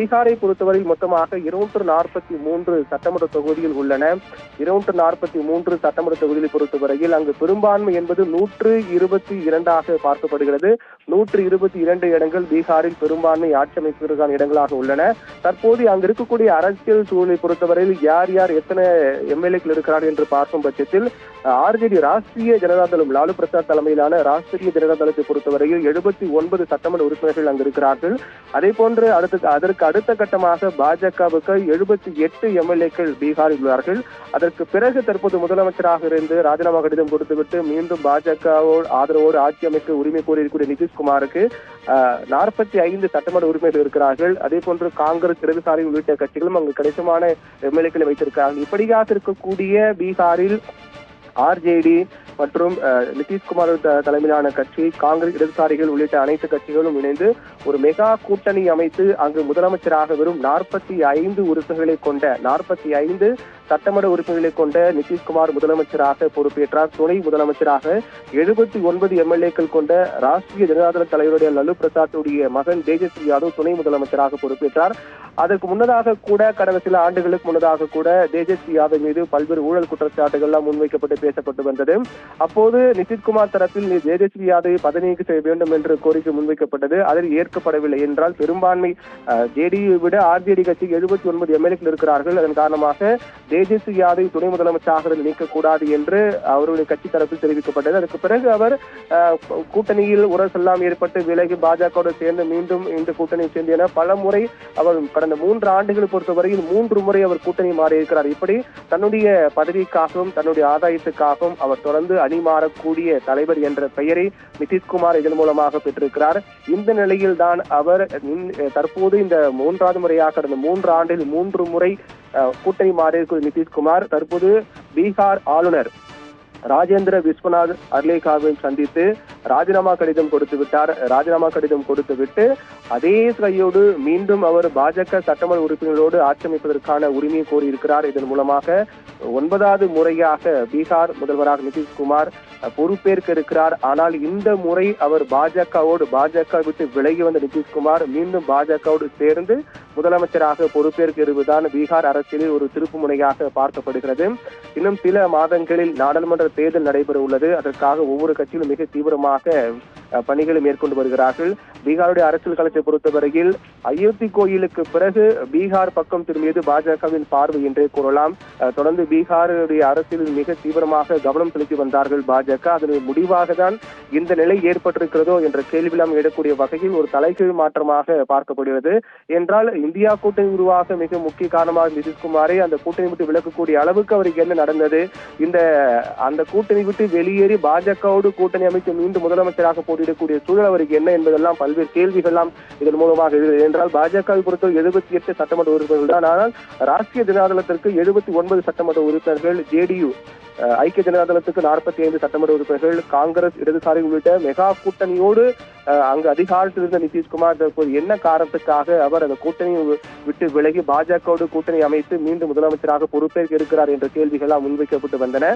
பீகாரை பொறுத்தவரை மொத்தமாக 243 சட்டமன்ற தொகுதிகள் உள்ளன. 243 சட்டமன்ற தொகுதிகளை பொறுத்தவரையில் அங்கு பெரும்பான்மை என்பது 122 பார்க்கப்படுகிறது. 122 இடங்கள் பீகாரில் பெரும்பான்மை ஆட்சி அமைப்பதற்கான இடங்களாக உள்ளன. தற்போது அங்கு இருக்கக்கூடிய அரசியல் சூழலை பொறுத்தவரையில் யார் யார் எத்தனை எம்எல்ஏக்கள் இருக்கிறார்கள் என்று பார்க்கும் பட்சத்தில் ஆர்ஜேடி ராஷ்டிரிய ஜனதா தளம் லாலு பிரசாத் தலைமையிலான ராஷ்டிரிய ஜனதா தளத்தை பொறுத்தவரையில் 79 சட்டமன்ற உறுப்பினர்கள் அங்கு இருக்கிறார்கள். அதே போன்று அதற்கு அடுத்த கட்டமாக பாஜகவுக்கு 78 எம்எல்ஏக்கள் பீகாரில் உள்ளார்கள். அதற்கு பிறகு தற்போது முதலமைச்சராக இருந்து ராஜினாமா கடிதம் கொடுத்துவிட்டு மீண்டும் பாஜகவோடு ஆதரவோடு ஆட்சி அமைக்க உரிமை கோரியிருக்கூடிய நிதிஷ்குமாருக்கு 45 சட்டமன்ற உறுப்பினர்கள் இருக்கிறார்கள். அதே போன்று காங்கிரஸ், இடதுசாரி உள்ளிட்ட கட்சிகளும் அங்கு கணிசமான எம்எல்ஏக்களை வைத்திருக்கிறார்கள். இப்படியாக இருக்கக்கூடிய பீகாரில் ஆர்ஜேடி மற்றும் நிதிஷ்குமார் தலைமையிலான கட்சி, காங்கிரஸ், இடதுசாரிகள் உள்ளிட்ட அனைத்து கட்சிகளும் இணைந்து ஒரு மெகா கூட்டணி அமைத்து அங்கு முதலமைச்சராக வெறும் 45 உறுப்பினர்களை கொண்ட 45 சட்டமன்ற உறுப்பினர்களை கொண்ட நிதிஷ்குமார் முதலமைச்சராக பொறுப்பேற்றார். துணை முதலமைச்சராக 79 எம்எல்ஏக்கள் கொண்ட ராஷ்டிரிய ஜனதாதள தலைவருடைய லாலு பிரசாத்துடைய மகன் தேஜஸ்வி யாதவ் துணை முதலமைச்சராக பொறுப்பேற்றார். அதற்கு முன்னதாக கூட கடந்த சில ஆண்டுகளுக்கு முன்னதாக கூட தேஜஸ்வி யாதவ் மீது பல்வேறு ஊழல் குற்றச்சாட்டுகள்லாம் முன்வைக்கப்பட்டு பேசப்பட்டு வந்தது. அப்போது நிதிஷ்குமார் தரப்பில் தேஜஸ்வி யாதவை பதவி நீக்கம் செய்ய வேண்டும் என்று கோரிக்கை முன்வைக்கப்பட்டது. அதில் ஏற்கப்படவில்லை. என்றால் பெரும்பான்மை ஜேடியை விட ஆர்ஜேடி கட்சி 79 எம்எல்ஏக்கள் இருக்கிறார்கள். அதன் காரணமாக தேஜஸ்வி யாதவ் துணை முதலமைச்சராக நீக்கக்கூடாது என்று அவருடைய கட்சி தரப்பில் தெரிவிக்கப்பட்டது. அதற்கு பிறகு அவர் கூட்டணியில் உரசெல்லாம் ஏற்பட்டு விலகி பாஜகவோடு சேர்ந்து மீண்டும் இந்த கூட்டணியை சேர்ந்து என பல முறை அவர் கடந்த 3 ஆண்டுகளை பொறுத்தவரையில் 3 முறை அவர் கூட்டணி மாறியிருக்கிறார். இப்படி தன்னுடைய பதவிக்காகவும் தன்னுடைய ஆதாயத்துக்காகவும் அவர் தொடர்ந்து அணிமாறக்கூடிய தலைவர் என்ற பெயரை நிதிஷ்குமார் இதன் மூலமாக பெற்றிருக்கிறார். இந்த நிலையில் தான் அவர் தற்போது இந்த 3வது முறையாக கடந்த 3 ஆண்டில் 3 முறை கூட்டணி மாறியிருக்கும் நிதிஷ்குமார் தற்போது பீகார் ஆளுநர் ராஜேந்திர விஸ்வநாத் அர்லேகாவை சந்தித்து ராஜினாமா கடிதம் கொடுத்து விட்டார். ராஜினாமா கடிதம் கொடுத்துவிட்டு அதே கையோடு மீண்டும் அவர் பாஜக சட்டமன்ற உறுப்பினர்களோடு ஆட்சி அமைப்பதற்கான உரிமையை கோரியிருக்கிறார். இதன் மூலமாக 9வது முறையாக பீகார் முதல்வராக நிதிஷ்குமார் பொறுப்பேற்க இருக்கிறார். ஆனால் இந்த முறை அவர் பாஜக விட்டு விலகி வந்த நிதிஷ்குமார் மீண்டும் பாஜகவோடு சேர்ந்து முதலமைச்சராக பொறுப்பேற்க இருப்பதுதான் பீகார் அரசியலில் ஒரு திருப்பு முனையாக பார்க்கப்படுகிறது. இன்னும் சில மாதங்களில் நாடாளுமன்ற தேர்தல் நடைபெற உள்ளது. அதற்காக ஒவ்வொரு கட்சியிலும் மிக தீவிரமாக பணிகளை மேற்கொண்டு வருகிறார்கள். பீகாருடைய அரசியல் களத்தை பொறுத்தவரையில் அயோத்தி கோயிலுக்கு பிறகு பீகார் பக்கம் திரும்பியது பாஜகவின் பார்வை என்றே கூறலாம். தொடர்ந்து பீகாருடைய அரசியலில் மிக தீவிரமாக கவனம் செலுத்தி வந்தார்கள் பாஜக. அதன் முடிவாக தான் இந்த நிலை ஏற்பட்டிருக்கிறதோ என்ற கேள்வியெல்லாம் எழக்கூடிய வகையில் ஒரு தலைகீழ் மாற்றமாக பார்க்கப்படுகிறது. என்றால் இந்தியா கூட்டணி உருவாக மிக முக்கிய காரணமாக நிதிஷ்குமாரை அந்த கூட்டணி விட்டு விலக்கக்கூடிய அளவுக்கு அவருக்கு என்ன நடந்தது? அந்த கூட்டணி விட்டு வெளியேறி பாஜகவோடு கூட்டணி அமைத்து மீண்டும் முதலமைச்சராக போட்டியிடக்கூடிய சூழல் அவருக்கு என்ன என்பதெல்லாம் பல்வேறு கேள்விகள்லாம் இதன் மூலமாக எழுது. என்றால் பாஜகவை பொறுத்தவரை 78 சட்டமன்ற உறுப்பினர்கள் தான். ஆனால் ராஷ்டிரிய ஜனதாதளத்திற்கு 79 சட்டமன்ற உறுப்பினர்கள், ஜேடியு ஐக்கிய ஜனதாதளத்துக்கு 45 சட்டமன்ற உறுப்பினர்கள், காங்கிரஸ், இடதுசாரி உள்ளிட்ட மெகா கூட்டணியோடு அங்கு அதிகாரத்தில் இருந்த நிதிஷ்குமார் தற்போது என்ன காரணத்துக்காக அவர் அந்த கூட்டணியை விட்டு விலகி பாஜகவோடு கூட்டணி அமைத்து மீண்டும் முதலமைச்சராக பொறுப்பேற்க இருக்கிறார் என்ற கேள்விகள்லாம் முன்வைக்கப்பட்டு வந்தன.